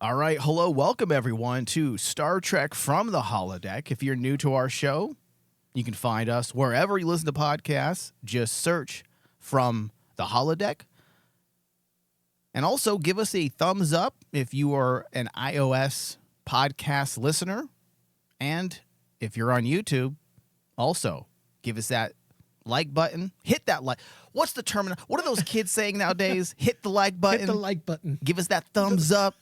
All right. Hello. Welcome, everyone, to Star Trek from the Holodeck. If you're new to our show, you can find us wherever you listen to podcasts. Just search From the Holodeck. And also give us a thumbs up if you are an iOS podcast listener. And if you're on YouTube, also give us that like button. Hit that like. What's the term? What are those kids saying nowadays? Hit the like button. Hit the like button. Give us that thumbs up.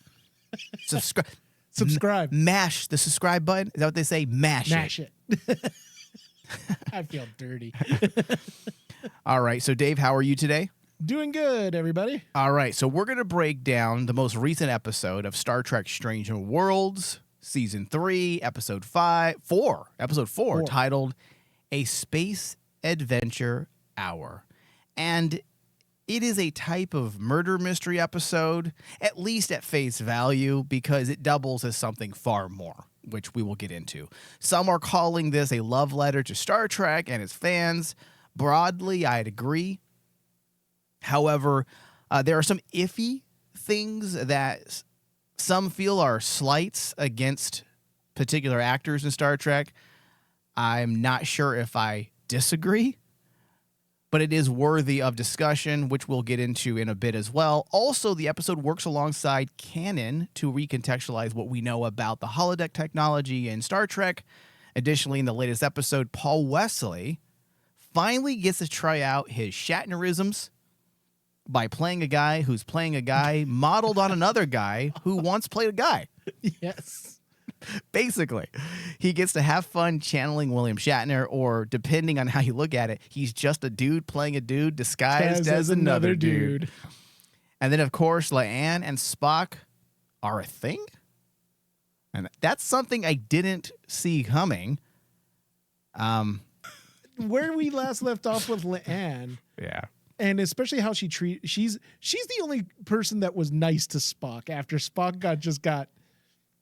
Subscribe. Mash the subscribe button. Is that what they say? Mash it. I feel dirty. All right. So, Dave, how are you today? Doing good, everybody. All right. So, we're going to break down the most recent episode of Star Trek Strange New Worlds, Season 3, Episode 4, titled A Space Adventure Hour. And it is a type of murder mystery episode, at least at face value, because it doubles as something far more, which we will get into. Some are calling this a love letter to Star Trek and its fans. Broadly, I'd agree. However, there are some iffy things that some feel are slights against particular actors in Star Trek. I'm not sure if I disagree, but it is worthy of discussion, which we'll get into in a bit as well. Also, the episode works alongside canon to recontextualize what we know about the holodeck technology in Star Trek. Additionally, in the latest episode, Paul Wesley finally gets to try out his Shatnerisms by playing a guy who's playing a guy modeled on another guy who once played a guy. Yes. Basically, he gets to have fun channeling William Shatner, or depending on how you look at it, he's just a dude playing a dude disguised as another dude. And then, of course, Leanne and Spock are a thing. And that's something I didn't see coming. Where we last left off with Leanne. Yeah. And especially how she's the only person that was nice to Spock after Spock got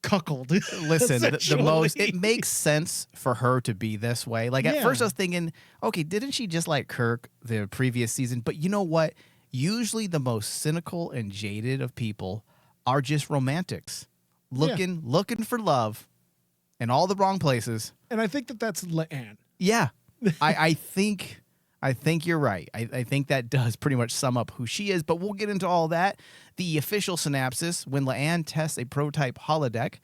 cuckold. Listen, the most, it makes sense for her to be this way. Like, at first I was thinking, okay, didn't she just like Kirk the previous season? But you know what? Usually the most cynical and jaded of people are just romantics looking for love in all the wrong places. And I think that's Leanne. Yeah. I think you're right. I think that does pretty much sum up who she is, but we'll get into all that. The official synopsis: when Leanne tests a prototype holodeck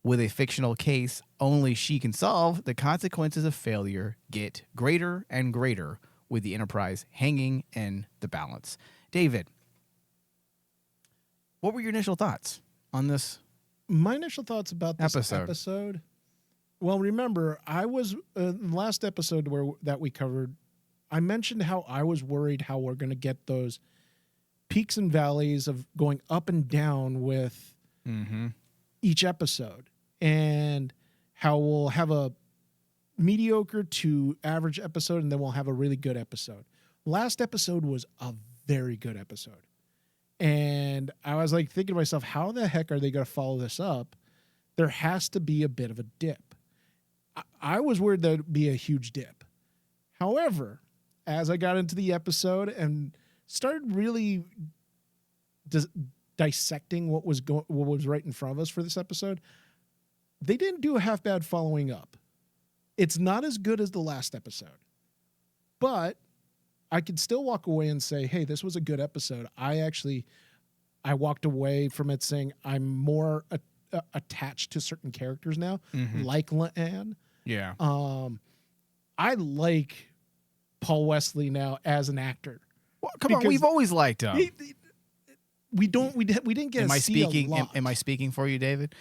with a fictional case only she can solve, the consequences of failure get greater and greater, with the Enterprise hanging in the balance. David, what were your initial thoughts on this? My initial thoughts about this episode. Well, remember, I was in the last episode that we covered, I mentioned how I was worried how we're going to get those peaks and valleys of going up and down with each episode, and how we'll have a mediocre to average episode, and then we'll have a really good episode. Last episode was a very good episode. And I was like thinking to myself, how the heck are they going to follow this up? There has to be a bit of a dip. I was worried that would be a huge dip. However, as I got into the episode and started really dissecting what was right in front of us for this episode, they didn't do a half bad following up. It's not as good as the last episode, but I could still walk away and say, hey, this was a good episode. I walked away from it saying I'm more attached to certain characters now, like Leanne. Yeah. I like Paul Wesley now as an actor. Well, come on, we've always liked him. We didn't get. Am I speaking for you, David?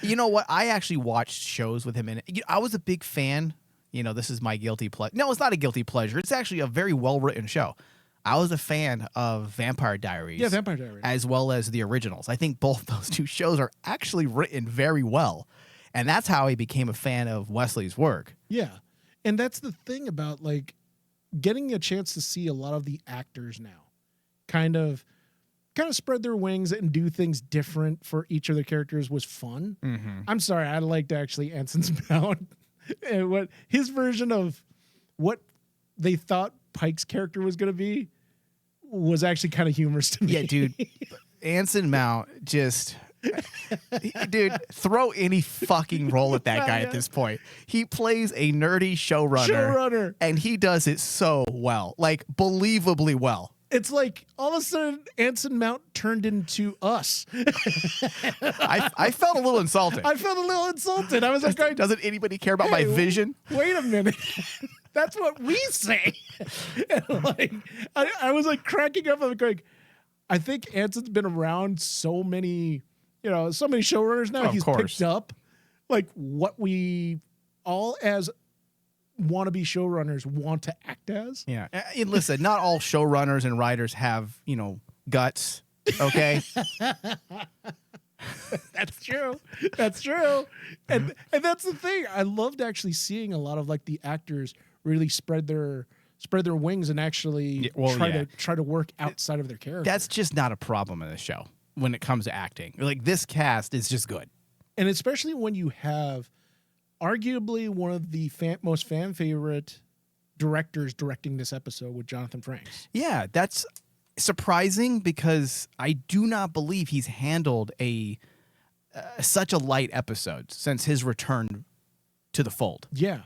You know what? I actually watched shows with him in it. I was a big fan. This is my guilty pleasure. No, it's not a guilty pleasure. It's actually a very well written show. I was a fan of Vampire Diaries. Yeah, Vampire Diaries. As well as the originals. I think both those two shows are actually written very well. And that's how I became a fan of Wesley's work. Yeah. And that's the thing about like getting a chance to see a lot of the actors now kind of spread their wings and do things different for each of their characters was fun. I'm sorry, I liked actually Anson's Mount and what his version of what they thought Pike's character was going to be was actually kind of humorous to me. Yeah, dude. Anson Mount just Dude, throw any fucking role at that guy at this point. He plays a nerdy showrunner. And he does it so well. Like, believably well. It's like all of a sudden Anson Mount turned into us. I felt a little insulted. I was like, doesn't anybody care about my vision? Wait a minute. That's what we say. And like, I was like cracking up. I'm like, I think Anson's been around so many showrunners now. He's picked up like what we all as wannabe showrunners want to act as. Yeah. And listen, not all showrunners and writers have, guts. Okay. That's true. And that's the thing. I loved actually seeing a lot of like the actors really spread their wings and actually try to work outside of their character. That's just not a problem in the show when it comes to acting. Like, this cast is just good. And especially when you have arguably one of the most fan favorite directors directing this episode with Jonathan Frakes. Yeah, that's surprising because I do not believe he's handled such a light episode since his return to the fold. Yeah.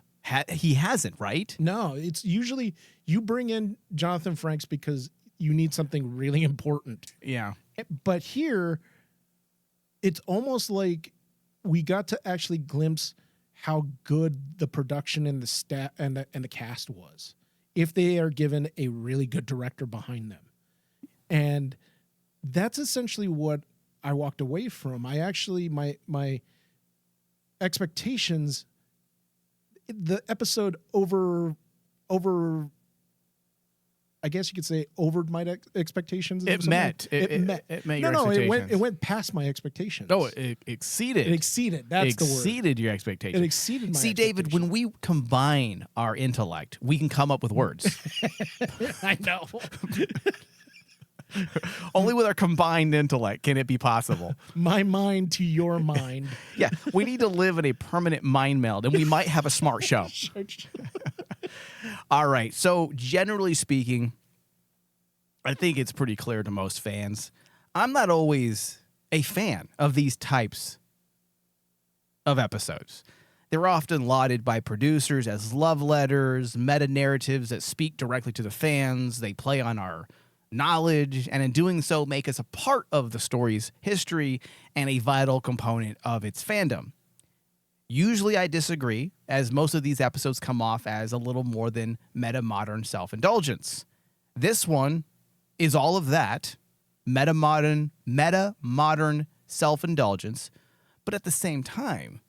He hasn't, right? No, it's usually you bring in Jonathan Frakes because you need something really important. Yeah. But here, it's almost like we got to actually glimpse how good the production and the and the cast was if they are given a really good director behind them. And that's essentially what I walked away from. I actually, my expectations, the episode I guess you could say over my expectations. It met. It met your expectations. It went past my expectations. No, it exceeded. It exceeded. That's the word. Exceeded your expectations. It exceeded my expectations. David, when we combine our intellect, we can come up with words. I know. Only with our combined intellect can it be possible. My mind to your mind. Yeah, we need to live in a permanent mind meld, and we might have a smart show. All right, so generally speaking, I think it's pretty clear to most fans, I'm not always a fan of these types of episodes. They're often lauded by producers as love letters, meta-narratives that speak directly to the fans. They play on our knowledge, and in doing so, make us a part of the story's history and a vital component of its fandom. Usually I disagree, as most of these episodes come off as a little more than meta-modern self-indulgence. This one is all of that, meta-modern self-indulgence, but at the same time,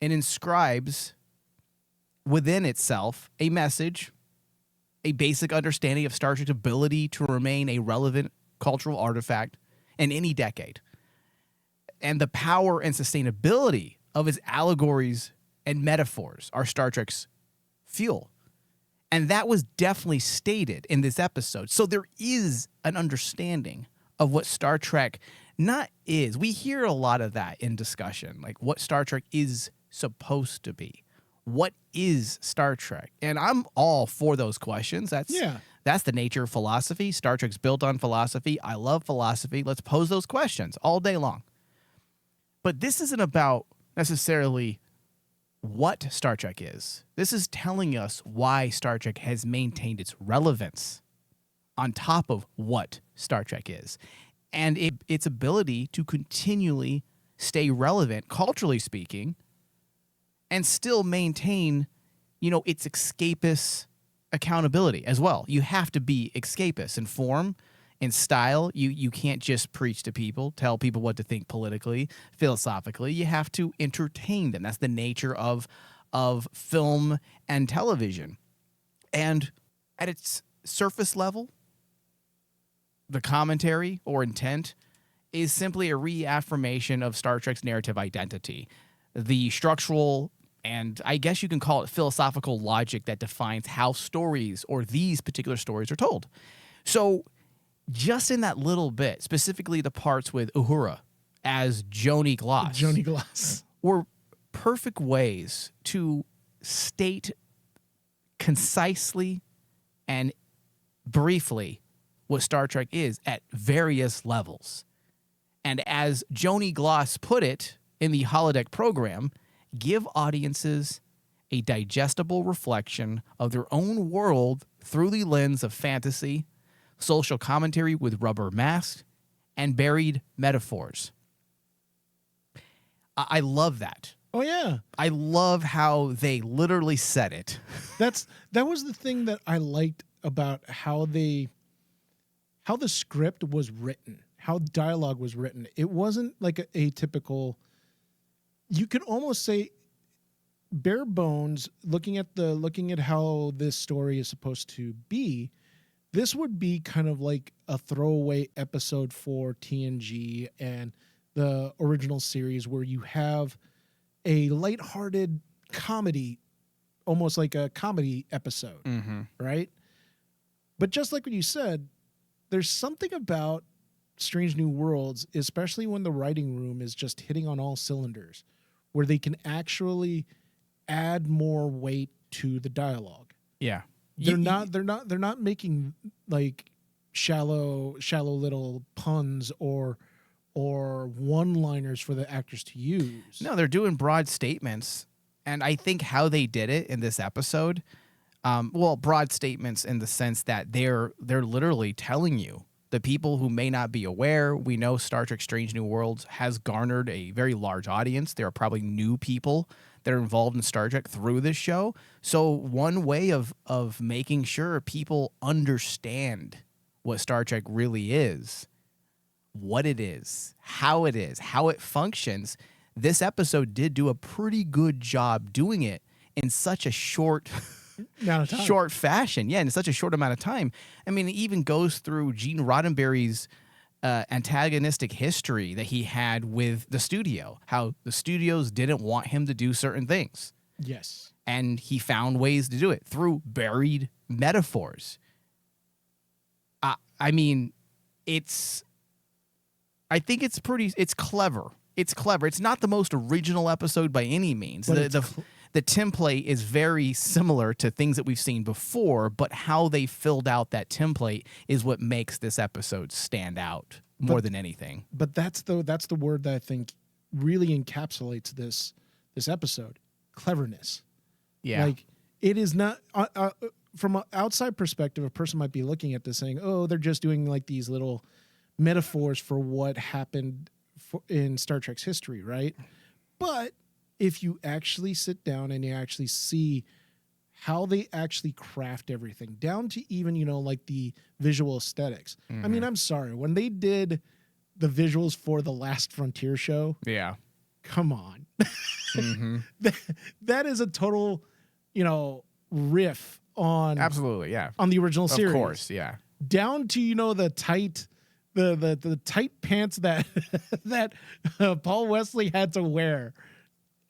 it inscribes within itself a message, a basic understanding of Star Trek's ability to remain a relevant cultural artifact in any decade, and the power and sustainability of its allegories and metaphors are Star Trek's fuel. And that was definitely stated in this episode. So there is an understanding of what Star Trek not is. We hear a lot of that in discussion, like what Star Trek is supposed to be. What is Star Trek? And I'm all for those questions. That's the nature of philosophy. Star Trek's built on philosophy. I love philosophy. Let's pose those questions all day long. But this isn't about necessarily what Star Trek is. This is telling us why Star Trek has maintained its relevance on top of what Star Trek is. And its ability to continually stay relevant, culturally speaking, and still maintain, its escapist accountability as well. You have to be escapist in form, in style. You can't just preach to people, tell people what to think politically, philosophically. You have to entertain them. That's the nature of film and television. And at its surface level, the commentary or intent is simply a reaffirmation of Star Trek's narrative identity. The structural and I guess you can call it philosophical logic that defines how stories or these particular stories are told. So just in that little bit, specifically the parts with Uhura as Joni Gloss, were perfect ways to state concisely and briefly what Star Trek is at various levels. And as Joni Gloss put it in the Holodeck program, give audiences a digestible reflection of their own world through the lens of fantasy, social commentary with rubber masks, and buried metaphors. I love that. Oh, yeah. I love how they literally said it. That was the thing that I liked about how the script was written, how dialogue was written. It wasn't like a typical, you could almost say bare bones, looking at how this story is supposed to be. This would be kind of like a throwaway episode for TNG and the original series, where you have a lighthearted comedy, almost like a comedy episode, right? But just like what you said, there's something about Strange New Worlds, especially when the writing room is just hitting on all cylinders, where they can actually add more weight to the dialogue. Yeah. They're not making like shallow little puns or one-liners for the actors to use. No, they're doing broad statements. And I think how they did it in this episode, broad statements in the sense that they're literally telling you, the people who may not be aware, we know Star Trek Strange New Worlds has garnered a very large audience. There are probably new people that are involved in Star Trek through this show. So one way of making sure people understand what Star Trek really is, what it is, how it functions, this episode did do a pretty good job doing it in such a short fashion. Yeah, in such a short amount of time. I mean, it even goes through Gene Roddenberry's antagonistic history that he had with the studio, how the studios didn't want him to do certain things. Yes. And he found ways to do it through buried metaphors. I mean, I think it's clever. It's clever. It's not the most original episode by any means. The template is very similar to things that we've seen before, but how they filled out that template is what makes this episode stand out more than anything. But that's the word that I think really encapsulates this episode: cleverness. Yeah, like it is not from an outside perspective. A person might be looking at this saying, "Oh, they're just doing like these little metaphors for what happened in Star Trek's history," right? But if you actually sit down and you actually see how they actually craft everything down to even, like the visual aesthetics. I mean, I'm sorry, when they did the visuals for the Last Frontier show, yeah, come on. that is a total, riff on absolutely, yeah, on the original series. Of course, yeah. Down to, the tight the tight pants that Paul Wesley had to wear.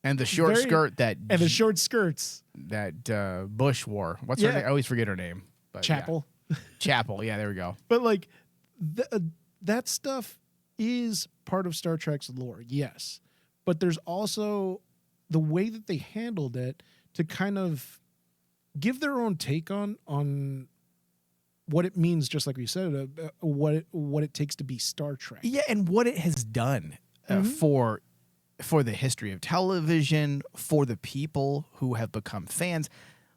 And the short skirt and the short skirts that Bush wore. What's her name? I always forget her name. But Chapel. Yeah. Chapel. Yeah, there we go. But like that stuff is part of Star Trek's lore, yes. But there's also the way that they handled it to kind of give their own take on what it means, just like we said, what it takes to be Star Trek. Yeah, and what it has done for the history of television, for the people who have become fans.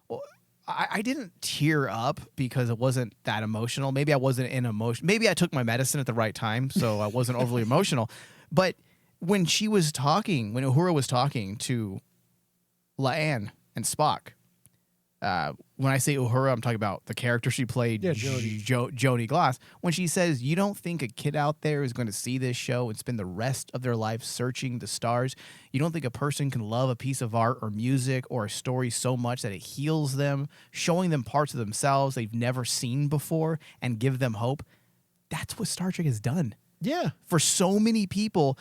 Well, I didn't tear up because it wasn't that emotional. Maybe I wasn't in emotion. Maybe I took my medicine at the right time, so I wasn't overly emotional. But when she was talking, when Uhura was talking to La'an and Spock, when I say Uhura, I'm talking about the character she played, Joni Gloss. When she says, "You don't think a kid out there is going to see this show and spend the rest of their life searching the stars? You don't think a person can love a piece of art or music or a story so much that it heals them, showing them parts of themselves they've never seen before and give them hope?" That's what Star Trek has done. Yeah. For so many people,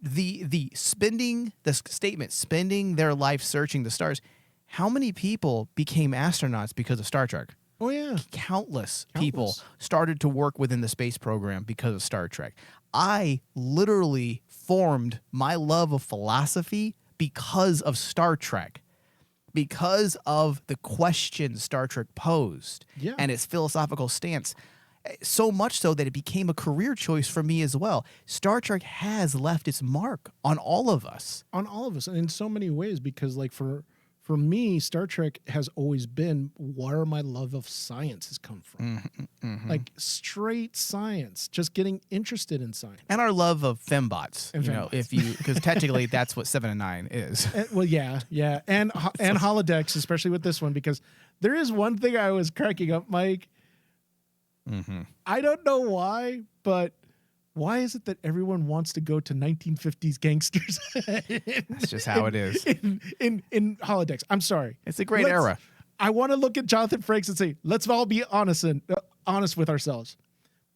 the statement, spending their life searching the stars. How many people became astronauts because of Star Trek? Oh, yeah. Countless people started to work within the space program because of Star Trek. I literally formed my love of philosophy because of Star Trek, because of the questions Star Trek posed and its philosophical stance. So much so that it became a career choice for me as well. Star Trek has left its mark on all of us. On all of us, and in so many ways, because like for me, Star Trek has always been where my love of science has come from. Like straight science, just getting interested in science. And our love of fembots. And because technically that's what 7 and 9 is. Well, yeah. And holodecks, especially with this one, because there is one thing I was cracking up, Mike. I don't know why, but why is it that everyone wants to go to 1950s gangsters? That's just how it is. In holodecks. I'm sorry. It's a great era. I want to look at Jonathan Frakes and say, let's all be honest with ourselves.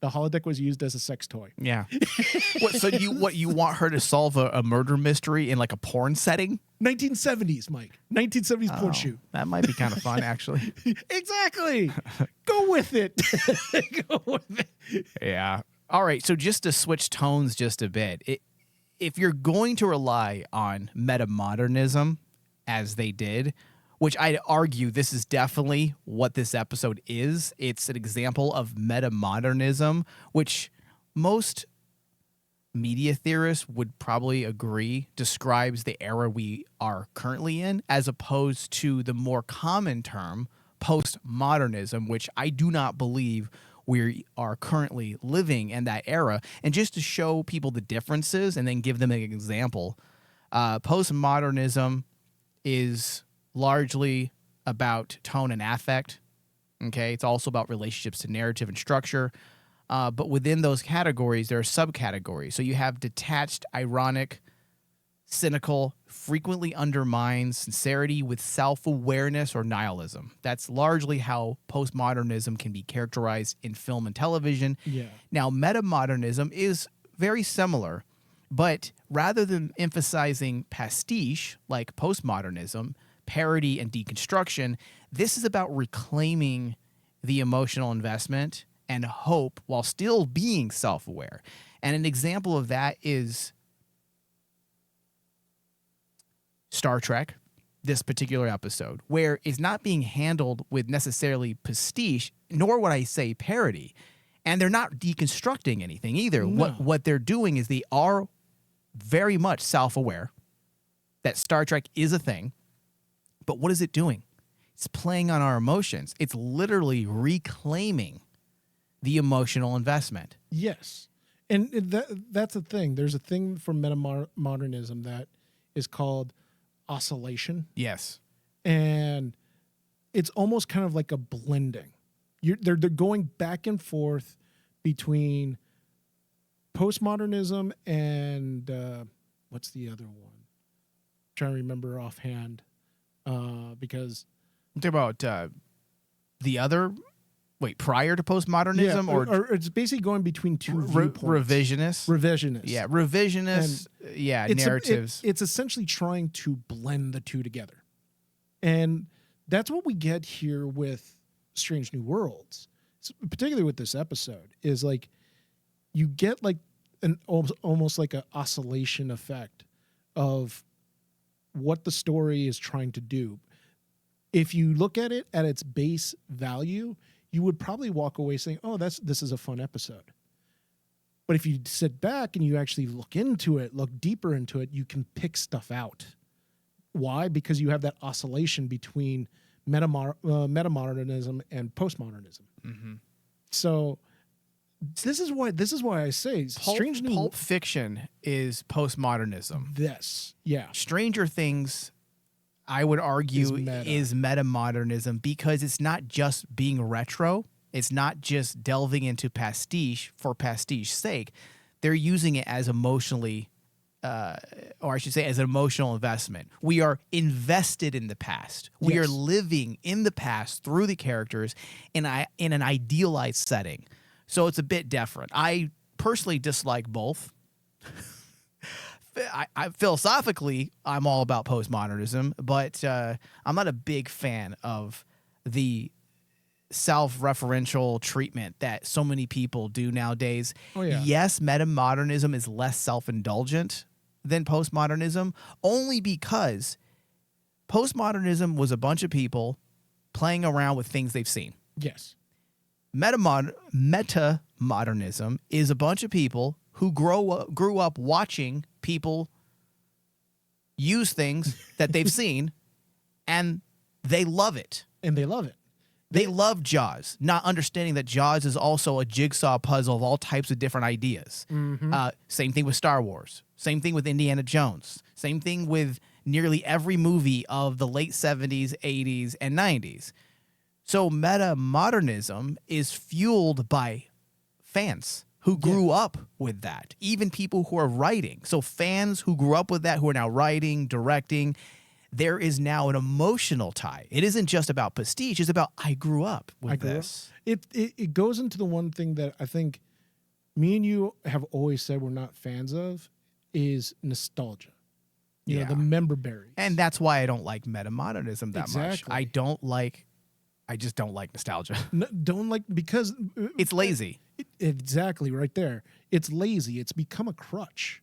The holodeck was used as a sex toy. Yeah. You want her to solve a murder mystery in like a porn setting? 1970s, Mike. 1970s porn shoot. That might be kind of fun, actually. Exactly. Go with it. Go with it. Yeah. All right. So just to switch tones just a bit, if you're going to rely on metamodernism as they did, which I'd argue this is definitely what this episode is. It's an example of metamodernism, which most media theorists would probably agree describes the era we are currently in, as opposed to the more common term, postmodernism, which I do not believe we are currently living in that era. And just to show people the differences and then give them an example, postmodernism is largely about tone and affect. Okay, it's also about relationships to narrative and structure. But within those categories, there are subcategories. So you have detached, ironic, cynical, frequently undermines sincerity with self-awareness or nihilism. That's largely how postmodernism can be characterized in film and television. Yeah. Now, metamodernism is very similar, but rather than emphasizing pastiche like postmodernism, parody and deconstruction, this is about reclaiming the emotional investment and hope while still being self-aware. And an example of that is Star Trek, this particular episode, where it's not being handled with necessarily pastiche, nor would I say parody. And they're not deconstructing anything either. No. What they're doing is they are very much self-aware that Star Trek is a thing. But what is it doing? It's playing on our emotions. It's literally reclaiming the emotional investment. Yes. And that's a thing. There's a thing from metamodernism that is called oscillation. Yes. And it's almost kind of like a blending. They're going back and forth between postmodernism and what's the other one? I'm trying to remember offhand. Because I'm talking about prior to postmodernism, yeah, or it's basically going between two viewpoints. Revisionist. Yeah, revisionist. Narratives. It's essentially trying to blend the two together, and that's what we get here with Strange New Worlds, particularly with this episode. Is like you get like an almost like an oscillation effect of what the story is trying to do. If you look at it at its base value, you would probably walk away saying, oh, this is a fun episode. But if you sit back and you actually look into it, look deeper into it, you can pick stuff out. Why? Because you have that oscillation between metamodernism and postmodernism. Mm-hmm. So this is why I say Pulp Fiction is postmodernism. This, yeah. Stranger Things, I would argue, is metamodernism because it's not just being retro. It's not just delving into pastiche for pastiche's sake. They're using it as emotionally, or I should say as an emotional investment. We are invested in the past. Yes. We are living in the past through the characters in an idealized setting. So it's a bit different. I personally dislike both. I philosophically, I'm all about postmodernism, but I'm not a big fan of the self-referential treatment that so many people do nowadays. Oh, yeah. Yes, metamodernism is less self-indulgent than postmodernism, only because postmodernism was a bunch of people playing around with things they've seen. Yes. Meta-modernism is a bunch of people who grew up watching people use things that they've seen, and they love it. And they love it. They love Jaws, not understanding that Jaws is also a jigsaw puzzle of all types of different ideas. Same thing with Star Wars. Same thing with Indiana Jones. Same thing with nearly every movie of the late 70s, 80s, and 90s. So meta-modernism is fueled by fans who grew up with that, even people who are writing. So fans who grew up with that, who are now writing, directing, there is now an emotional tie. It isn't just about prestige. It's about I grew up with this. It goes into the one thing that I think me and you have always said we're not fans of is nostalgia. You know, the member berries. And that's why I don't like meta-modernism that much. I just don't like nostalgia. Because it's lazy. Exactly, right there. It's lazy. It's become a crutch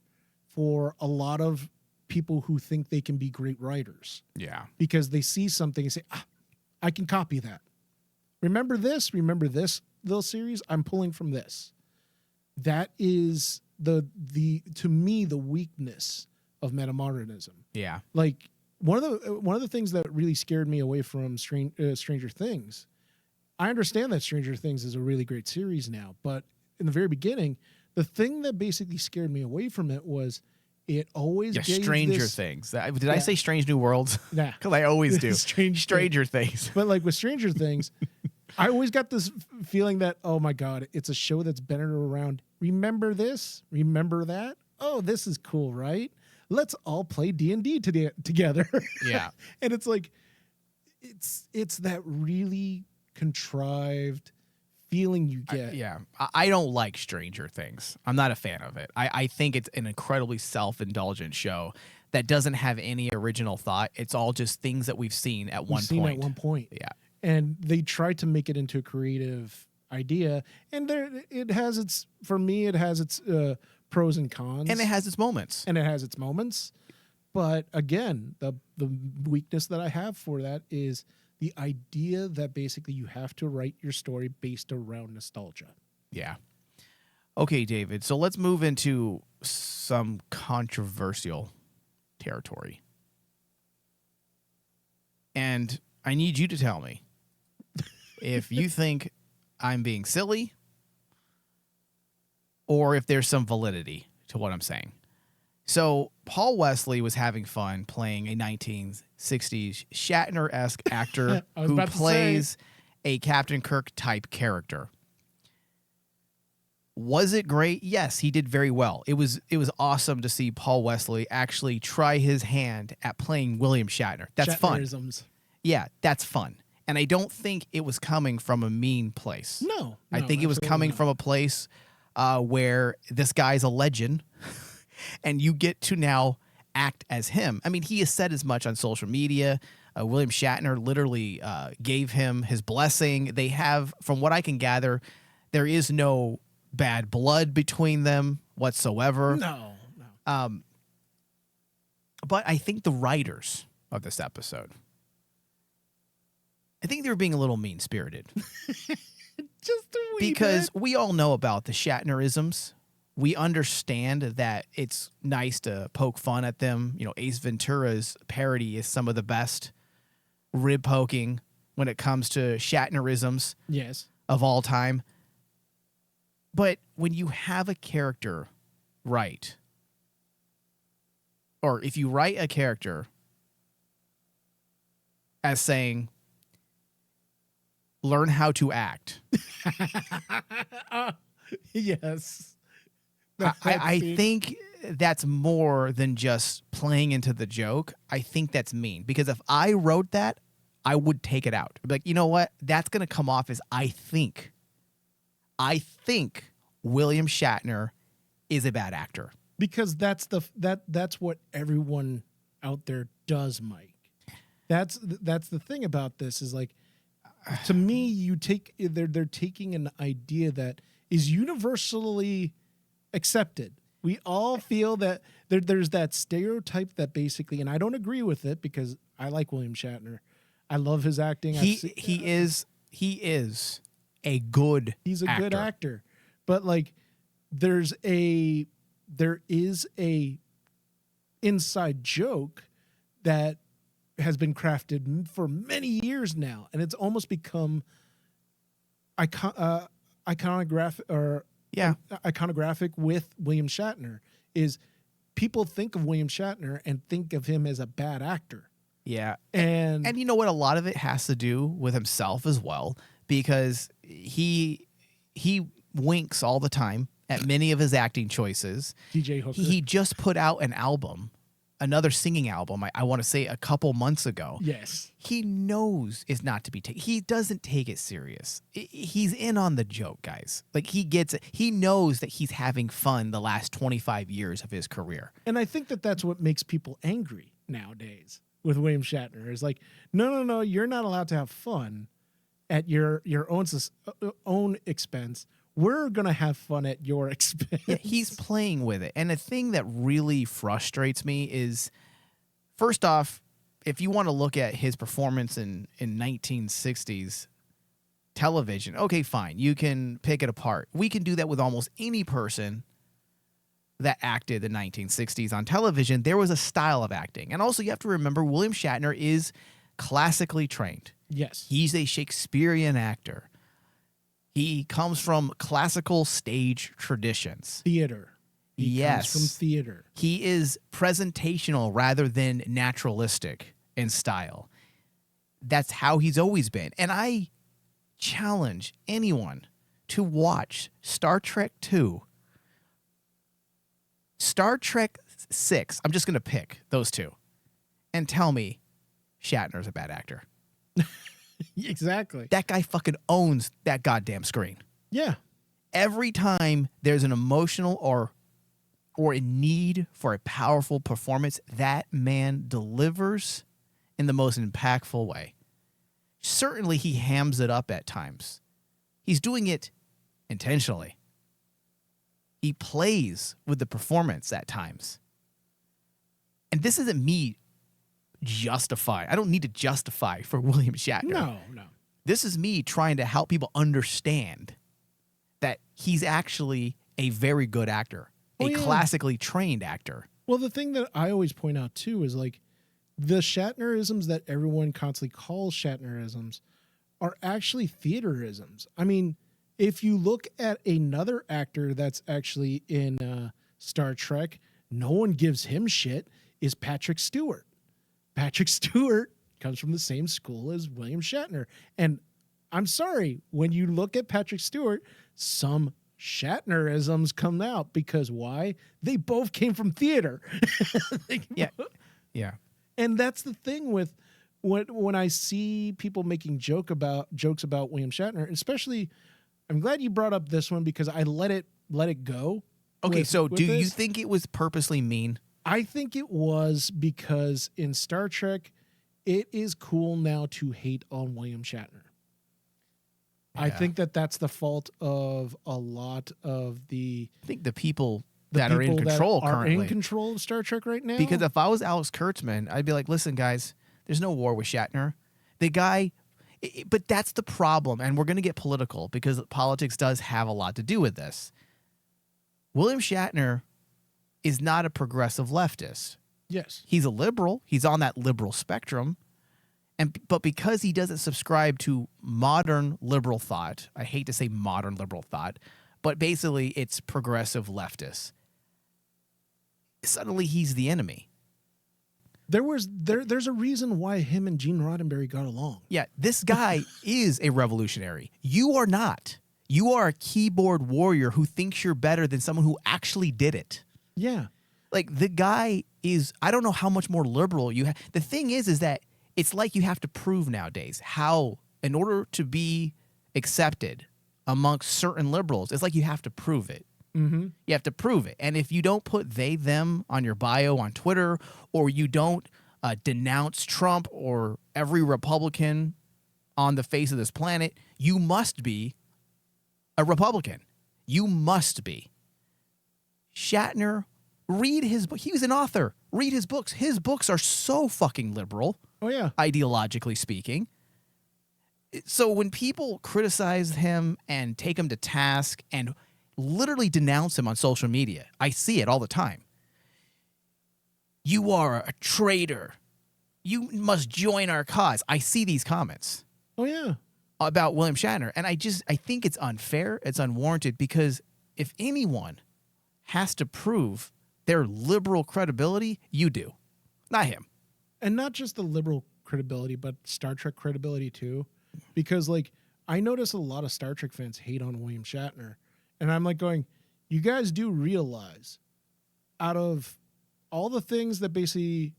for a lot of people who think they can be great writers. Yeah. Because they see something and say, I can copy that. Remember this little series? I'm pulling from this. That is to me the weakness of metamodernism. Yeah. Like one of the things that really scared me away from Stranger Things. I understand that Stranger Things is a really great series now, but in the very beginning, the thing that basically scared me away from it was it always gave Stranger Things. Did I say Strange New Worlds? Nah. Because I always do. Stranger Things. But like with Stranger Things, I always got this feeling that, oh my God, it's a show that's been around. Remember this? Remember that? Oh, this is cool, right? Let's all play D&D together. Yeah. And it's like, it's that really contrived feeling you get. I don't like Stranger Things. I'm not a fan of it. I think it's an incredibly self-indulgent show that doesn't have any original thought. It's all just things that we've seen at one point. Yeah. And they try to make it into a creative idea. And it has its pros and cons. And it has its moments. But again, the weakness that I have for that is the idea that basically you have to write your story based around nostalgia. Yeah. Okay, David. So let's move into some controversial territory. And I need you to tell me if you think I'm being silly or if there's some validity to what I'm saying. So Paul Wesley was having fun playing a 1960s Shatner-esque actor who plays a Captain Kirk type character. Was it great? Yes, he did very well. It was awesome to see Paul Wesley actually try his hand at playing William Shatner. That's fun. Yeah, that's fun. And I don't think it was coming from a mean place. No, I think it was coming from a place where this guy's a legend. And you get to now act as him. I mean, he has said as much on social media. William Shatner literally gave him his blessing. They have, from what I can gather, there is no bad blood between them whatsoever. No. But I think the writers of this episode, I think they were being a little mean-spirited. Just a wee because bit. We all know about the Shatnerisms. We understand that it's nice to poke fun at them. You know, Ace Ventura's parody is some of the best rib poking when it comes to Shatnerisms of all time. But when you have a character right, or if you write a character as saying, learn how to act. Yes. I think that's more than just playing into the joke. I think that's mean. Because if I wrote that, I would take it out. I'd be like, you know what? That's going to come off as I think William Shatner is a bad actor. Because that's what everyone out there does, Mike. That's the thing about this is like, to me, they're taking an idea that is universally accepted. We all feel that there's that stereotype that basically, and I don't agree with it because I like William Shatner. I love his acting. He is a good He's a actor. good actor. But like there is a inside joke that has been crafted for many years now, and it's almost become iconographic with William Shatner. Is people think of William Shatner and think of him as a bad actor. Yeah. And you know what? A lot of it has to do with himself as well, because he winks all the time at many of his acting choices. DJ Hooker. He just put out an album, another singing album, I want to say a couple months ago. Yes. He knows it's not to be taken. He doesn't take it serious. He's in on the joke, guys. Like, he gets it. He knows that he's having fun the last 25 years of his career. And I think that that's what makes people angry nowadays with William Shatner. Is like, no, you're not allowed to have fun at your own expense. We're going to have fun at your expense. Yeah, he's playing with it. And the thing that really frustrates me is, first off, if you want to look at his performance in 1960s television, okay, fine. You can pick it apart. We can do that with almost any person that acted in the 1960s on television. There was a style of acting. And also, you have to remember, William Shatner is classically trained. Yes. He's a Shakespearean actor. He comes from classical stage traditions. Theater. He yes. comes from theater. He is presentational rather than naturalistic in style. That's how he's always been. And I challenge anyone to watch Star Trek 2, Star Trek 6. I'm just going to pick those two and tell me Shatner's a bad actor. Exactly. That guy fucking owns that goddamn screen. Yeah. Every time there's an emotional or a need for a powerful performance, that man delivers in the most impactful way. Certainly he hams it up at times. He's doing it intentionally. He plays with the performance at times. And this isn't me justify. I don't need to justify for William Shatner. No. This is me trying to help people understand that he's actually a very good actor, classically trained actor. Well, the thing that I always point out too is like the Shatnerisms that everyone constantly calls Shatnerisms are actually theaterisms. I mean, if you look at another actor that's actually in Star Trek, no one gives him shit, is Patrick Stewart. Patrick Stewart comes from the same school as William Shatner. And I'm sorry, when you look at Patrick Stewart, some Shatnerisms come out because why? They both came from theater. Yeah. And that's the thing with when I see people making jokes about William Shatner, especially, I'm glad you brought up this one because I let it go. Okay, so do you think it was purposely mean? I think it was because in Star Trek, it is cool now to hate on William Shatner. Yeah. I think that's the fault of a lot of the... I think the people that are in control currently. Are in control of Star Trek right now? Because if I was Alex Kurtzman, I'd be like, listen, guys, there's no war with Shatner. The guy... But that's the problem, and we're going to get political because politics does have a lot to do with this. William Shatner is not a progressive leftist. Yes. He's a liberal. He's on that liberal spectrum. But because he doesn't subscribe to modern liberal thought, I hate to say modern liberal thought, but basically it's progressive leftist. Suddenly he's the enemy. There's a reason why him and Gene Roddenberry got along. Yeah, this guy is a revolutionary. You are not. You are a keyboard warrior who thinks you're better than someone who actually did it. Yeah. Like, the guy is, I don't know how much more liberal you have. The thing is that it's like you have to prove nowadays how, in order to be accepted amongst certain liberals, it's like you have to prove it. Mm-hmm. You have to prove it. And if you don't put they, them on your bio on Twitter, or you don't denounce Trump or every Republican on the face of this planet, you must be a Republican. You must be. Shatner, read his book. He was an author. Read his books. His books are so fucking liberal. Oh, yeah. Ideologically speaking. So when people criticize him and take him to task and literally denounce him on social media, I see it all the time. You are a traitor. You must join our cause. I see these comments. Oh, yeah. About William Shatner. And I think it's unfair. It's unwarranted because if anyone has to prove their liberal credibility, you do, not him. And not just the liberal credibility, but Star Trek credibility too. Because like, I notice a lot of Star Trek fans hate on William Shatner. And I'm like going, you guys do realize out of all the things that basically,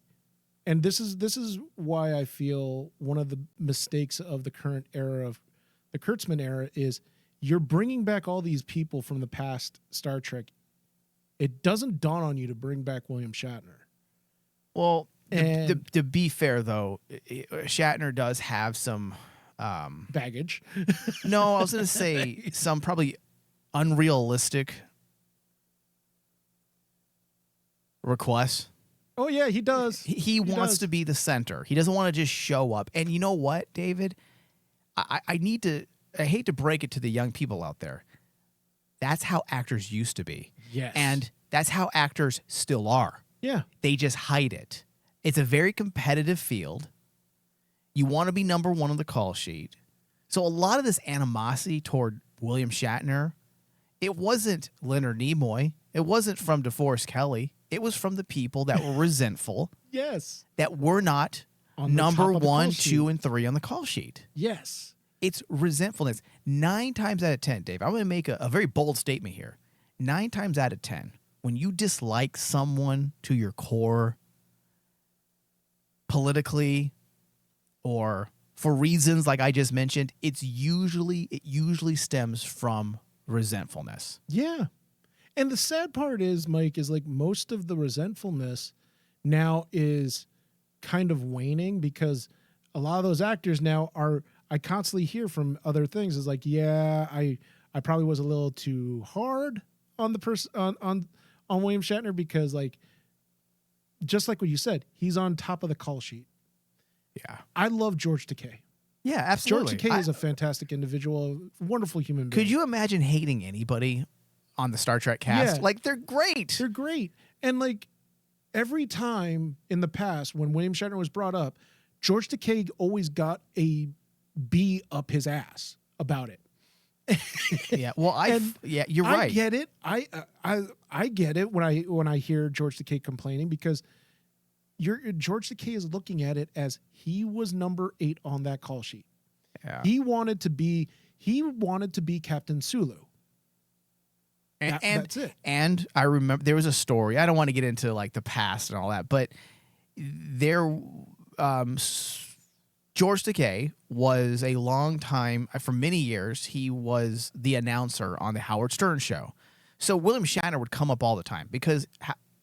and this is why I feel one of the mistakes of the current era of the Kurtzman era is you're bringing back all these people from the past Star Trek. It doesn't dawn on you to bring back William Shatner. Well, to be fair, though, Shatner does have some baggage. No, I was going to say some probably unrealistic requests. Oh, yeah, he does. He wants to be the center. He doesn't want to just show up. And you know what, David? I hate to break it to the young people out there. That's how actors used to be. Yes. And that's how actors still are. Yeah. They just hide it. It's a very competitive field. You want to be number one on the call sheet. So a lot of this animosity toward William Shatner, it wasn't Leonard Nimoy. It wasn't from DeForest Kelley. It was from the people that were resentful. Yes. That were not on number 1, 2, and 3 on the call sheet. Yes. It's resentfulness. 9 times out of 10, Dave, I'm going to make a very bold statement here. 9 times out of 10, when you dislike someone to your core, politically or for reasons like I just mentioned, it usually stems from resentfulness. Yeah. And the sad part is, Mike, is like most of the resentfulness now is kind of waning because a lot of those actors now are, I constantly hear from other things is like, yeah, I probably was a little too hard on the person on William Shatner because like, just like what you said, he's on top of the call sheet. Yeah. I love George Takei. Yeah, absolutely. George Takei is a fantastic individual, wonderful human being. Could you imagine hating anybody on the Star Trek cast? Yeah. Like, they're great. They're great. And like every time in the past when William Shatner was brought up, George Takei always got a B up his ass about it. Yeah, well, you're right. I get it. I get it when I hear George Takei complaining because George Takei is looking at it as he was number 8 on that call sheet. Yeah. He wanted to be Captain Sulu. And that's it. And I remember there was a story. I don't want to get into like the past and all that, but there George Takei was a long time, for many years, he was the announcer on the Howard Stern show. So William Shatner would come up all the time because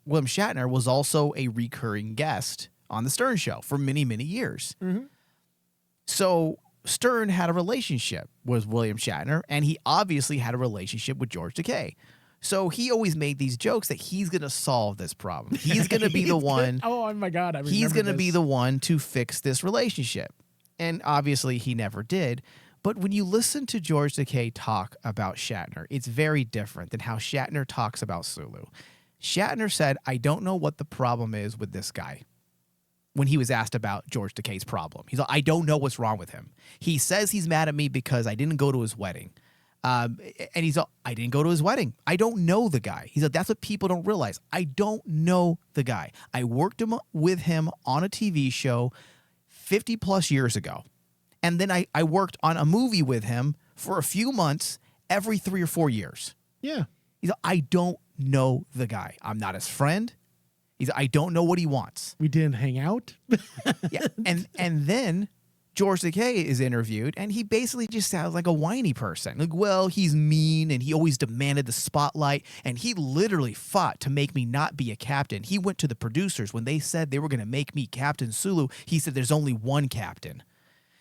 William Shatner was also a recurring guest on the Stern show for many, many years. Mm-hmm. So Stern had a relationship with William Shatner, and he obviously had a relationship with George Takei. So he always made these jokes that he's going to solve this problem. He's going to be the one. Oh my God. He's going to be the one to fix this relationship. And obviously he never did. But when you listen to George Takei talk about Shatner, it's very different than how Shatner talks about Sulu. Shatner said, I don't know what the problem is with this guy. When he was asked about George Takei's problem, he's like, I don't know what's wrong with him. He says he's mad at me because I didn't go to his wedding. And he's like, I didn't go to his wedding. I don't know the guy. He's like, that's what people don't realize. I don't know the guy. I worked with him on a TV show 50 plus years ago. And then I worked on a movie with him for a few months every 3 or 4 years. Yeah. He's like, I don't know the guy. I'm not his friend. He's like, I don't know what he wants. We didn't hang out. Yeah. And then George Takei is interviewed, and he basically just sounds like a whiny person. Like, well, he's mean, and he always demanded the spotlight, and he literally fought to make me not be a captain. He went to the producers when they said they were going to make me Captain Sulu. He said, there's only one captain.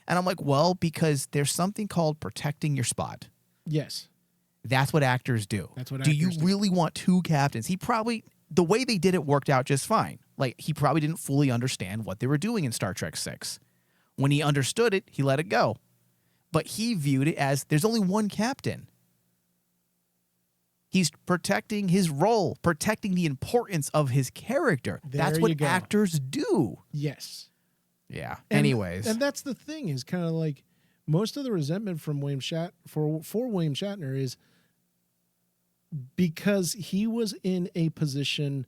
And I'm like, well, because there's something called protecting your spot. Yes. That's what actors do. That's what do actors you do. really want 2 captains? He probably, the way they did it worked out just fine. Like, he probably didn't fully understand what they were doing in Star Trek 6. When he understood it, he let it go. But he viewed it as there's only one captain. He's protecting his role, protecting the importance of his character. That's what actors do. Yes. Yeah. Anyways. And that's the thing, is kind of like most of the resentment from William for William Shatner is because he was in a position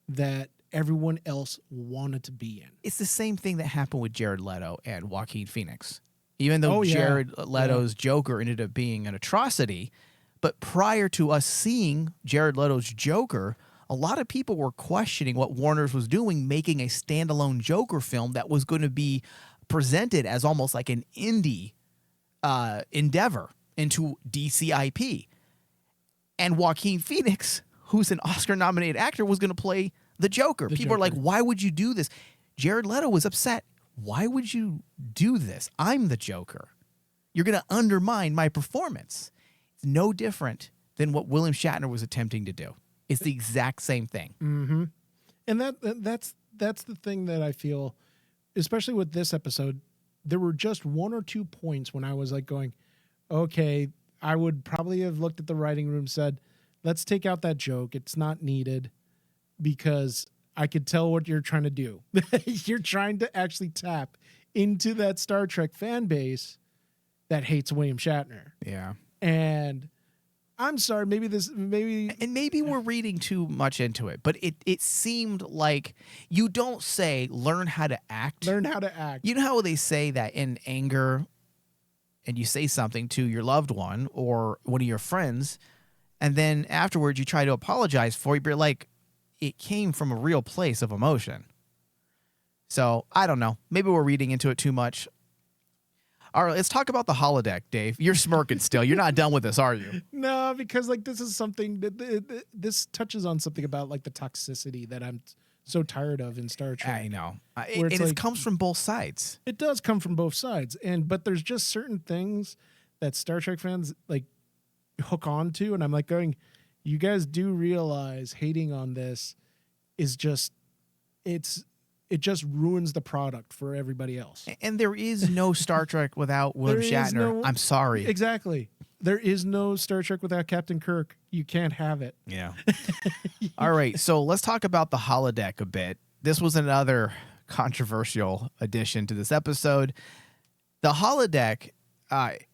that everyone else wanted to be in. It's the same thing that happened with Jared Leto and Joaquin Phoenix. Even though Jared Leto's Joker ended up being an atrocity, but prior to us seeing Jared Leto's Joker, a lot of people were questioning what Warner's was doing, making a standalone Joker film that was going to be presented as almost like an indie endeavor into DCIP. And Joaquin Phoenix, who's an Oscar-nominated actor, was going to play the Joker. People are like, why would you do this? Jared Leto was upset. Why would you do this? I'm the Joker. You're going to undermine my performance. It's no different than what William Shatner was attempting to do. It's the exact same thing. Mm-hmm. And that's the thing that I feel, especially with this episode, there were just one or two points when I was like going, okay, I would probably have looked at the writing room, said, let's take out that joke. It's not needed, because I could tell what you're trying to do. You're trying to actually tap into that Star Trek fan base that hates William Shatner. Yeah. And I'm sorry, maybe we're reading too much into it, but it seemed like you don't say learn how to act. Learn how to act. You know how they say that in anger, and you say something to your loved one or one of your friends, and then afterwards you try to apologize for it, but you're like, it came from a real place of emotion. So I don't know. Maybe we're reading into it too much. All right, let's talk about the holodeck, Dave. You're smirking still. You're not done with this, are you? No, because like this is something that this touches on something about like the toxicity that I'm so tired of in Star Trek. I know. It comes from both sides. It does come from both sides, but there's just certain things that Star Trek fans like hook on to, and I'm like going, you guys do realize hating on this is just it just ruins the product for everybody else. And there is no Star Trek without William Shatner. I'm sorry. Exactly. There is no Star Trek without Captain Kirk. You can't have it. Yeah. All right. So let's talk about the holodeck a bit. This was another controversial addition to this episode. The holodeck,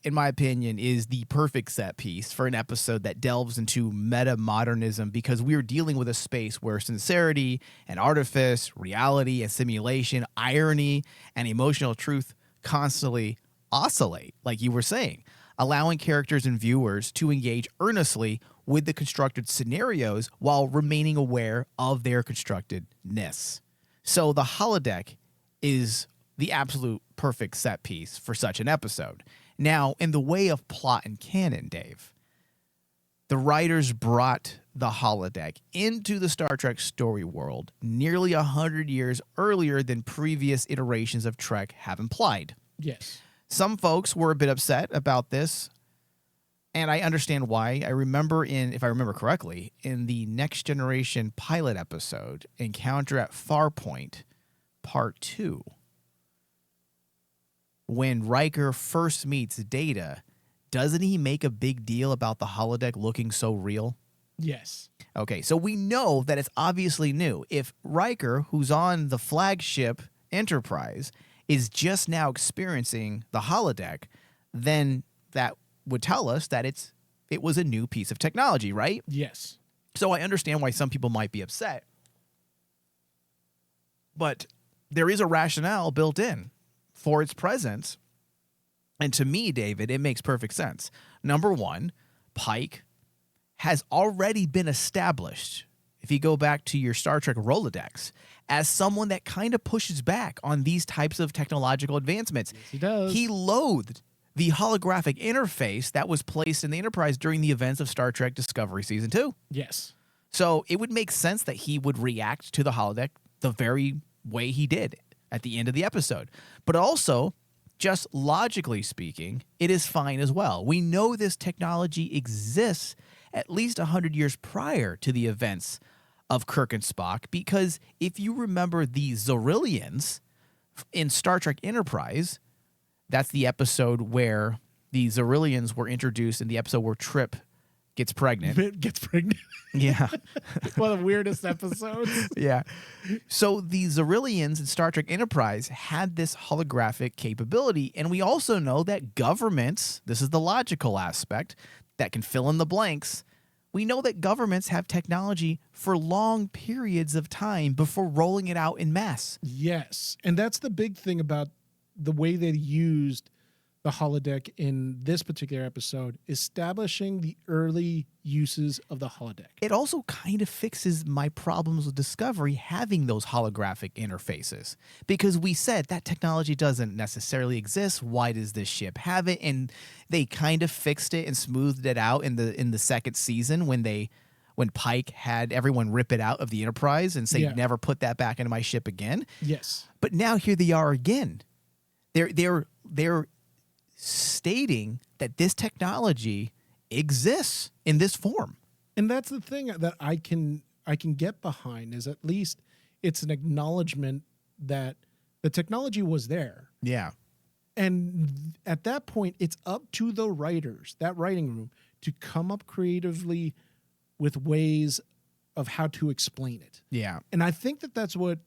in my opinion, is the perfect set piece for an episode that delves into meta-modernism, because we're dealing with a space where sincerity and artifice, reality and simulation, irony and emotional truth constantly oscillate, like you were saying, allowing characters and viewers to engage earnestly with the constructed scenarios while remaining aware of their constructedness. So the holodeck is the absolute perfect set piece for such an episode. Now, in the way of plot and canon, Dave, the writers brought the holodeck into the Star Trek story world nearly 100 years earlier than previous iterations of Trek have implied. Yes. Some folks were a bit upset about this, and I understand why. I remember if I remember correctly, in the Next Generation pilot episode, Encounter at Farpoint, Part 2, when Riker first meets Data, doesn't he make a big deal about the holodeck looking so real? Yes. Okay, so we know that it's obviously new. If Riker, who's on the flagship Enterprise, is just now experiencing the holodeck, then that would tell us that it was a new piece of technology, right? Yes. So I understand why some people might be upset. But there is a rationale built in for its presence. And to me, David, it makes perfect sense. Number one, Pike has already been established, if you go back to your Star Trek Rolodex, as someone that kind of pushes back on these types of technological advancements. Yes, he does. He loathed the holographic interface that was placed in the Enterprise during the events of Star Trek Discovery Season 2. Yes. So it would make sense that he would react to the holodeck the very way he did at the end of the episode. But also, just logically speaking, it is fine as well. We know this technology exists at least 100 years prior to the events of Kirk and Spock, because if you remember the Zorillians in Star Trek Enterprise, that's the episode where the Zerillians were introduced in the episode where Trip gets pregnant. Gets pregnant. Yeah. One of the weirdest episodes. Yeah. So the Zerillians in Star Trek Enterprise had this holographic capability. And we also know that governments, this is the logical aspect that can fill in the blanks. We know that governments have technology for long periods of time before rolling it out in mass. Yes. And that's the big thing about the way they used the holodeck in this particular episode, establishing the early uses of the holodeck. It also kind of fixes my problems with Discovery having those holographic interfaces, because we said that technology doesn't necessarily exist. Why does this ship have it? And they kind of fixed it and smoothed it out in the second season when Pike had everyone rip it out of the Enterprise and say, never put that back into my ship again. Yes. But now here they are again. They're stating that this technology exists in this form. And that's the thing that I can get behind, is at least it's an acknowledgement that the technology was there. Yeah. And at that point, it's up to the writers, that writing room, to come up creatively with ways of how to explain it. Yeah. And I think that's what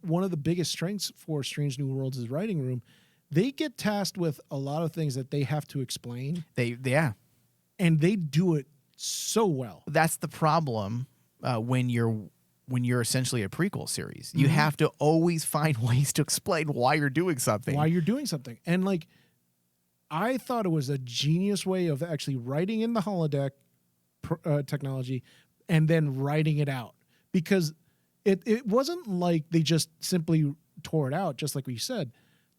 one of the biggest strengths for Strange New Worlds' writing room. They get tasked with a lot of things that they have to explain. And they do it so well. That's the problem when you're essentially a prequel series. You have to always find ways to explain why you're doing something. And like, I thought it was a genius way of actually writing in the holodeck technology and then writing it out, because it wasn't like they just simply tore it out, just like we said.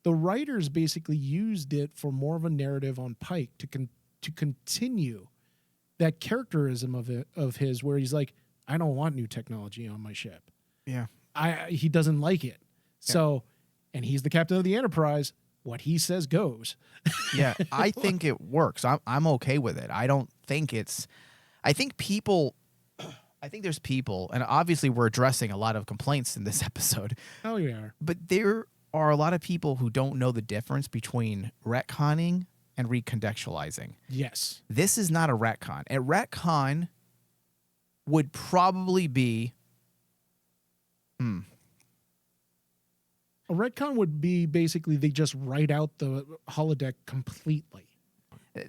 The writers basically used it for more of a narrative on Pike to continue that characterism of his, where he's like, I don't want new technology on my ship. Yeah. He doesn't like it. So, and he's the captain of the Enterprise. What he says goes. Yeah, I think it works. I'm okay with it. I don't think I think there's people, and obviously we're addressing a lot of complaints in this episode. Oh, yeah. But there are a lot of people who don't know the difference between retconning and recontextualizing. Yes. This is not a retcon. A retcon would probably be... A retcon would be basically they just write out the holodeck completely.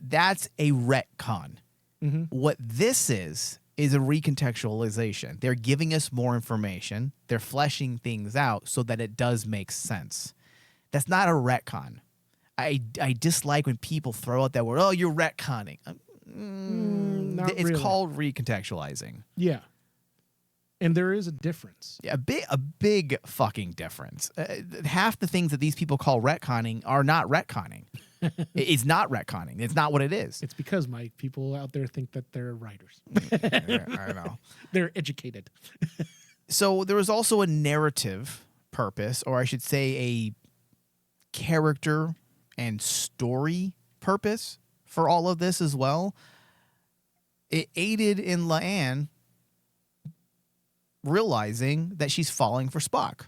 That's a retcon. Mm-hmm. What this is a recontextualization. They're giving us more information. They're fleshing things out so that it does make sense. That's not a retcon. I dislike when people throw out that word, oh, you're retconning. It's really. called recontextualizing. Yeah. And there is a difference. Yeah, a big fucking difference. Half the things that these people call retconning are not retconning. It's not retconning. It's not what it is. It's because, Mike, people out there think that they're writers. I know. They're educated. So there was also a narrative purpose, or I should say a character and story purpose for all of this as well. It aided in La'an realizing that she's falling for Spock.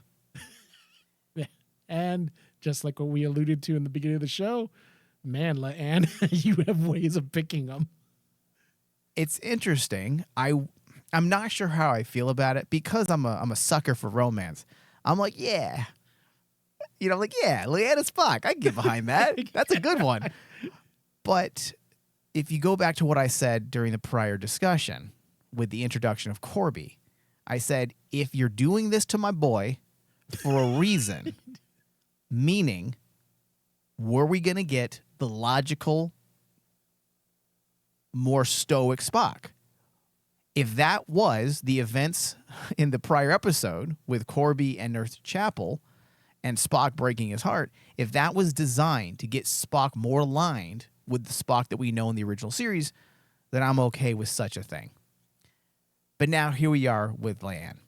And just like what we alluded to in the beginning of the show, man, La'an, you have ways of picking them. It's interesting. I'm not sure how I feel about it, because I'm a sucker for romance. I'm like, yeah. La'an and Spock. I can get behind that. That's a good one. But if you go back to what I said during the prior discussion with the introduction of Corby, I said, if you're doing this to my boy for a reason, meaning, were we going to get the logical, more stoic Spock? If that was the events in the prior episode with Corby and Nurse Chapel and Spock breaking his heart, if that was designed to get Spock more aligned with the Spock that we know in the original series, then I'm okay with such a thing. But now here we are with La'an,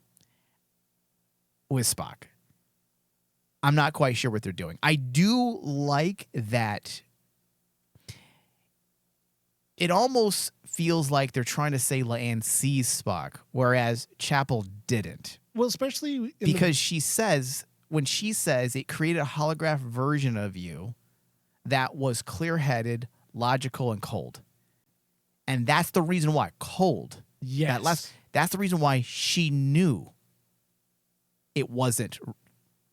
with Spock. I'm not quite sure what they're doing. I do like that it almost feels like they're trying to say La'an sees Spock, whereas Chapel didn't. Well, especially because when she says it created a holograph version of you that was clear-headed, logical, and cold. And that's the reason why. Cold. Yes. That's the reason why she knew it wasn't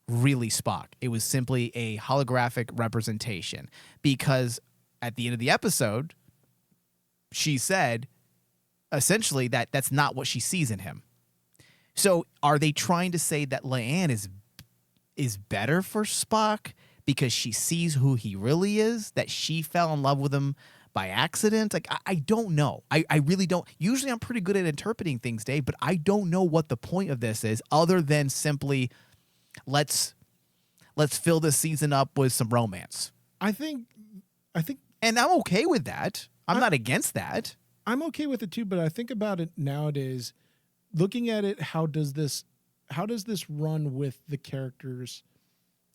really Spock. It was simply a holographic representation. Because at the end of the episode, she said, essentially, that's not what she sees in him. So are they trying to say that Leanne is better for Spock because she sees who he really is, that she fell in love with him by accident? Like, I don't know. I really don't. Usually I'm pretty good at interpreting things, Dave, but I don't know what the point of this is other than simply let's fill this season up with some romance. I think and I'm okay with that. I'm not against that. I'm okay with it too, but I think about it nowadays, looking at it, how does this run with the character's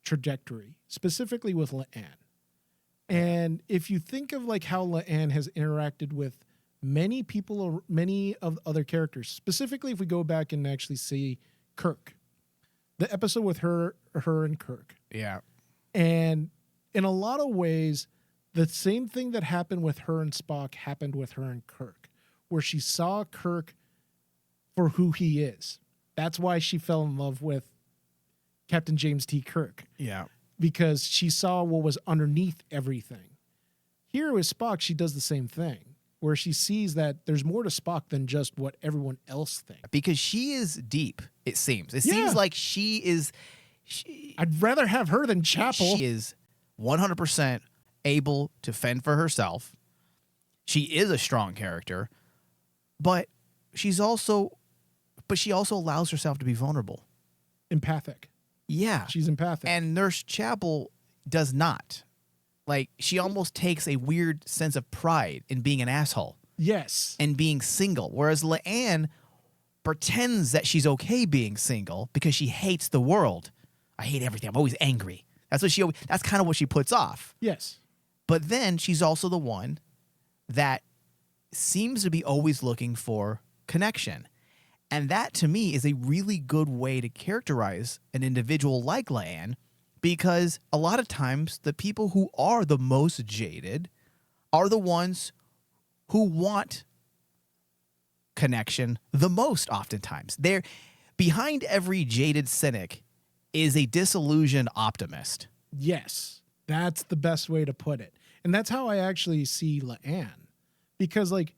trajectory, specifically with Leanne? And if you think of like how Leanne has interacted with many people or many of the other characters, specifically if we go back and actually see Kirk, the episode with her and Kirk. Yeah. And in a lot of ways, the same thing that happened with her and Spock happened with her and Kirk, where she saw Kirk for who he is. That's why she fell in love with Captain James T. Kirk. Yeah. Because she saw what was underneath everything. Here with Spock, she does the same thing, where she sees that there's more to Spock than just what everyone else thinks. Because she is deep, it seems. It seems like she is... I'd rather have her than Chapel. She is 100% able to fend for herself. She is a strong character, but she also allows herself to be vulnerable. Empathic. Yeah. She's empathic. And Nurse Chapel does not. Like, she almost takes a weird sense of pride in being an asshole. Yes. And being single. Whereas Leanne pretends that she's okay being single because she hates the world. I hate everything. I'm always angry. That's kind of what she puts off. Yes. But then she's also the one that seems to be always looking for connection. And that, to me, is a really good way to characterize an individual like Leanne, because a lot of times the people who are the most jaded are the ones who want connection the most oftentimes. They're behind every jaded cynic is a disillusioned optimist. Yes, that's the best way to put it. And that's how I actually see Leanne. Because, like,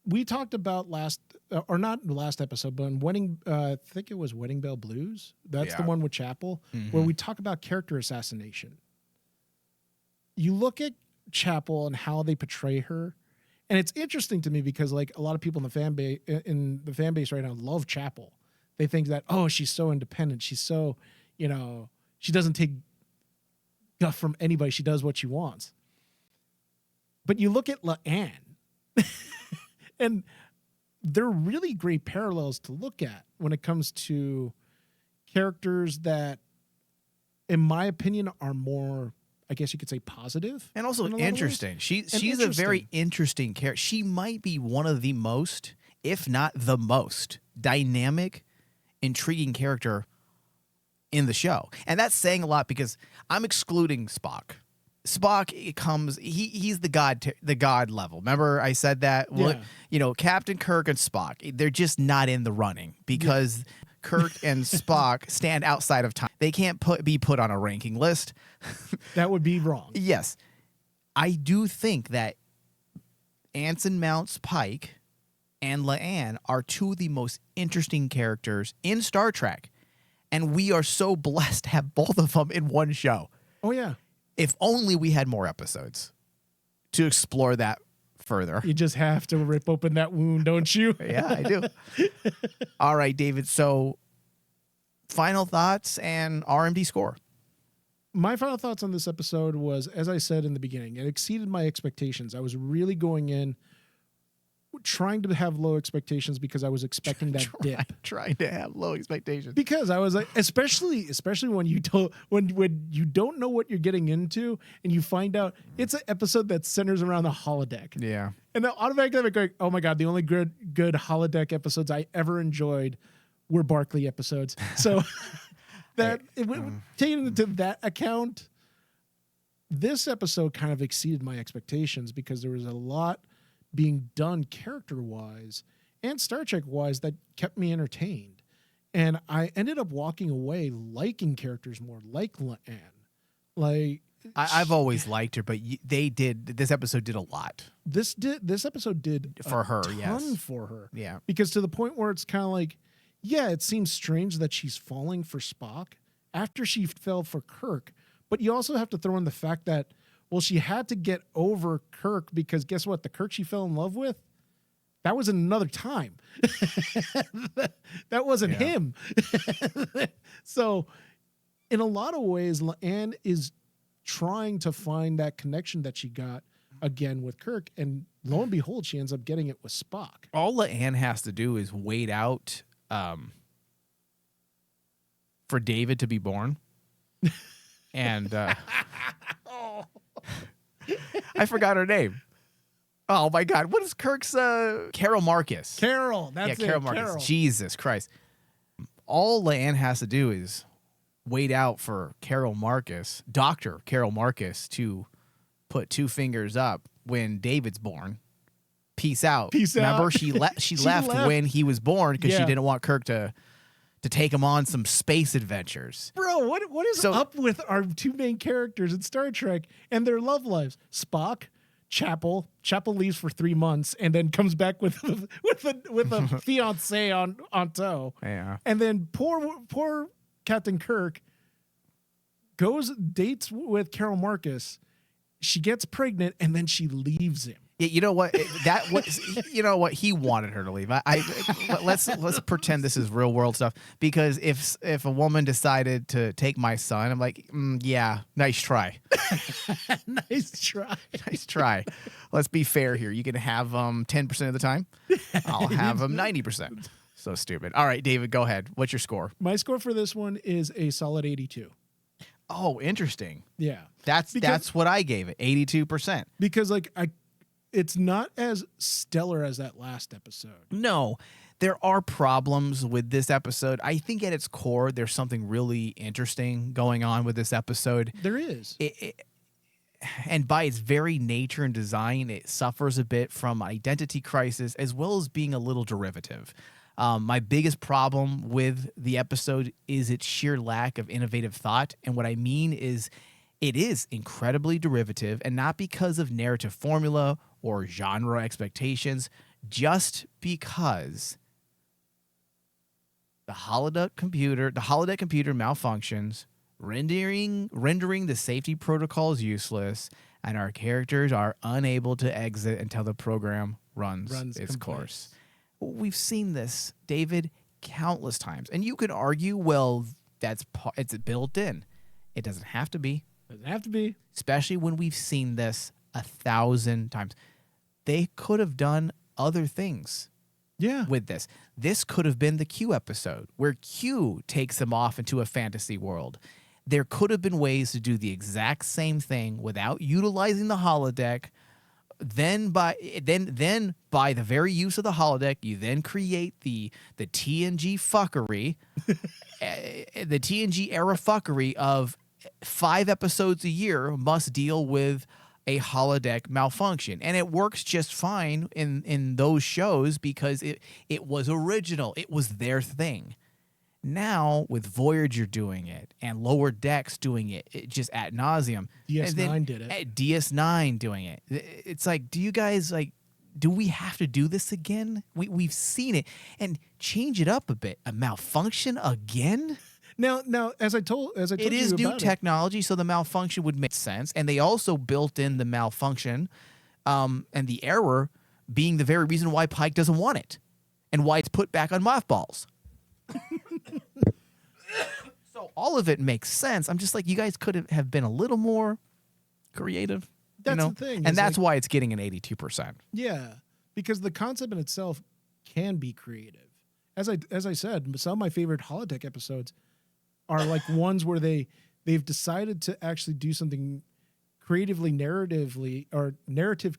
we talked about not last episode, but in I think it was Wedding Bell Blues. That's the one with Chapel, where we talk about character assassination. You look at Chapel and how they portray her, and it's interesting to me because, like, a lot of people in the fan base right now love Chapel. They think that, oh, she's so independent. She's so, she doesn't take guff from anybody. She does what she wants. But you look at Leanne, and they're really great parallels to look at when it comes to characters that, in my opinion, are more, I guess you could say, positive. And also interesting. She's a very interesting character. She might be one of the most, if not the most, dynamic, intriguing character in the show. And that's saying a lot because I'm excluding Spock. Spock he's the god level. Remember I said that? Yeah. Captain Kirk and Spock, they're just not in the running because Kirk and Spock stand outside of time. They can't be put on a ranking list. That would be wrong. Yes. I do think that Anson Mounts Pike and Leanne are two of the most interesting characters in Star Trek. And we are so blessed to have both of them in one show. Oh, yeah. If only we had more episodes to explore that further. You just have to rip open that wound, don't you? Yeah, I do. All right, David. So final thoughts and RMD score. My final thoughts on this episode was, as I said in the beginning, it exceeded my expectations. I was really going in trying to have low expectations because I was expecting that dip. Trying to have low expectations. Because I was like, especially when you don't know what you're getting into and you find out it's an episode that centers around the holodeck. Yeah. And then automatically I'm going, oh my God, the only good holodeck episodes I ever enjoyed were Barclay episodes. So taking into that account, This episode kind of exceeded my expectations because there was a lot being done character-wise and Star Trek-wise that kept me entertained. And I ended up walking away liking characters more, like Leanne. Like I've always liked her, but this episode did a lot. This episode did for her, ton for her. Yeah. Because to the point where it's kind of like, yeah, it seems strange that she's falling for Spock after she fell for Kirk. But you also have to throw in the fact that, well, she had to get over Kirk because guess what? The Kirk she fell in love with, that was another time. that wasn't him. So in a lot of ways, Leanne is trying to find that connection that she got again with Kirk. And lo and behold, she ends up getting it with Spock. All Leanne has to do is wait out for David to be born. And I forgot her name. Oh my God! What is Kirk's? Carol Marcus. Carol. That's it. Carol Marcus. Carol. Jesus Christ! All Leanne has to do is wait out for Carol Marcus, Dr. Carol Marcus, to put two fingers up when David's born. Peace out. Peace out. Remember, she left when he was born because she didn't want Kirk to take him on some space adventures. Bro, what is up with our two main characters in Star Trek and their love lives? Spock, Chapel leaves for 3 months and then comes back with a fiance on tow. Yeah. And then poor Captain Kirk dates with Carol Marcus. She gets pregnant and then she leaves him. Yeah, you know what? You know what? He wanted her to leave. Let's pretend this is real world stuff. Because if a woman decided to take my son, I'm like, yeah, nice try. Nice try. Nice try. Let's be fair here. You can have 10% of the time. I'll have 90%. So stupid. All right, David, go ahead. What's your score? My score for this one is a solid 82. Oh, interesting. Yeah, that's what I gave it. 82%. Because it's not as stellar as that last episode. No, there are problems with this episode. I think at its core, there's something really interesting going on with this episode. There is. And by its very nature and design, it suffers a bit from identity crisis as well as being a little derivative. My biggest problem with the episode is its sheer lack of innovative thought. And what I mean is it is incredibly derivative, and not because of narrative formula or genre expectations, just because the holodeck computer malfunctions, rendering the safety protocols useless, and our characters are unable to exit until the program runs its course. We've seen this, David, countless times. And you could argue, well, it's built in. It doesn't have to be. Doesn't have to be. Especially when we've seen this 1,000 times. They could have done other things with this. This could have been the Q episode where Q takes them off into a fantasy world. There could have been ways to do the exact same thing without utilizing the holodeck. Then by the very use of the holodeck, you then create the TNG fuckery, the TNG era fuckery of 5 episodes a year must deal with a holodeck malfunction. And it works just fine in those shows because it was original. It was their thing. Now, with Voyager doing it and Lower Decks doing it just ad nauseum. DS9 did it. DS9 doing it. It's like, do you guys do we have to do this again? We've seen it. And change it up a bit. A malfunction again? Now, as I told you, it is new technology, so the malfunction would make sense. And they also built in the malfunction and the error being the very reason why Pike doesn't want it and why it's put back on mothballs. So all of it makes sense. I'm just like, you guys could have been a little more creative. That's the thing. And that's why it's getting an 82%. Yeah, because the concept in itself can be creative. As I said, some of my favorite holodeck episodes are like ones where they've decided to actually do something creative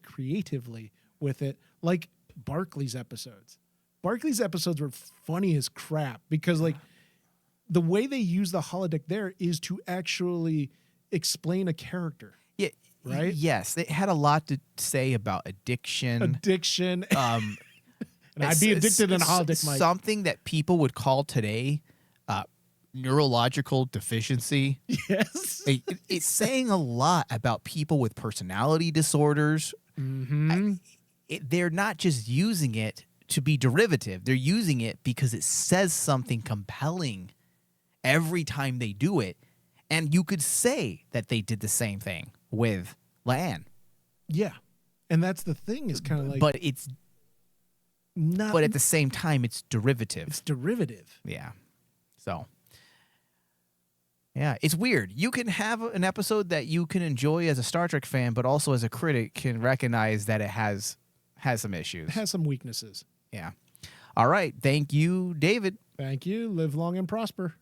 creatively with it, like Barclay's episodes. Barclay's episodes were funny as crap because the way they use the holodeck there is to actually explain a character. Yeah, right? Yes, it had a lot to say about addiction. And I'd be addicted in a holodeck, Mike. Something that people would call today neurological deficiency. Yes. It's saying a lot about people with personality disorders. Mm-hmm. They're not just using it to be derivative. They're using it because it says something compelling every time they do it. And you could say that they did the same thing with Lan. Yeah. And that's the thing, is kind of like... But it's not... But at the same time, it's derivative. It's derivative. Yeah. So... yeah, it's weird. You can have an episode that you can enjoy as a Star Trek fan, but also as a critic can recognize that it has some issues. It has some weaknesses. Yeah. All right. Thank you, David. Thank you. Live long and prosper.